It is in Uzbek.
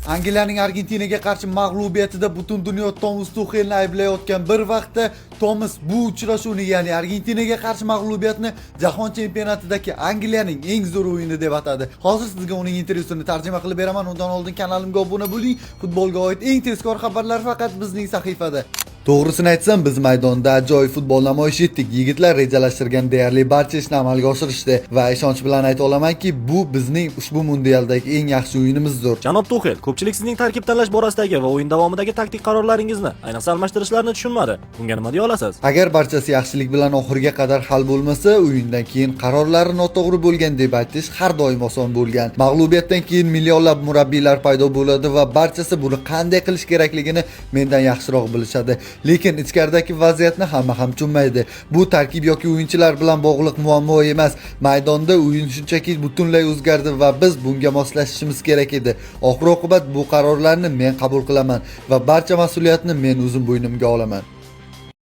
Angliyaning Argentinaga qarshi mag'lubiyatida butun dunyo Tomas Tuxelni ayblayotgan bir vaqtda Tomas bu uchrashuvni, ya'ni Argentinaga qarshi mag'lubiyatni Jahon chempionatidagi Angliyaning eng zo'r o'yini deb atadi. Hozir sizga uning intervyusini tarjima qilib beraman. Undan oldin kanalimga obuna bo'ling. Futbolga oid eng tezkor xabarlar faqat bizning sahifada. To'g'risini aytsam, biz maydonda ajoyib futbol namoyish etdik. Yigitlar rejalashtirgan deyarli barcha ishni amalga oshirishdi va ishonch bilan ayta olamanki, bu bizning ushbu mundialdagi eng yaxshi o'yinimizdir. Janob Tuxel, ko'pchilik sizning tarkib tanlash borasidagi va o'yin davomidagi taktik qarorlaringizni, ayniqsa almashtirishlarni tushunmadi. Bunga nima deya olasiz? Agar barchasi yaxshilik bilan oxiriga qadar hal bo'lmasa, o'yindan keyin qarorlari noto'g'ri bo'lgan deb aytish har doim oson bo'lgan. Mag'lubiyatdan keyin millionlab murabbiylar paydo bo'ladi va barchasi buni qanday qilish kerakligini mendan yaxshiroq bilishadi. Lekin ichkaridagi vaziyatni hamma ham tushunmaydi. Bu tarkib yoki o'yinchilar bilan bog'liq muammo emas. Maydonda o'yin shunchaki butunlay o'zgardi va biz bunga moslashishimiz kerak edi. Oxir-oqibat bu qarorlarni men qabul qilaman va barcha mas'uliyatni men o'zim bo'ynimga olaman.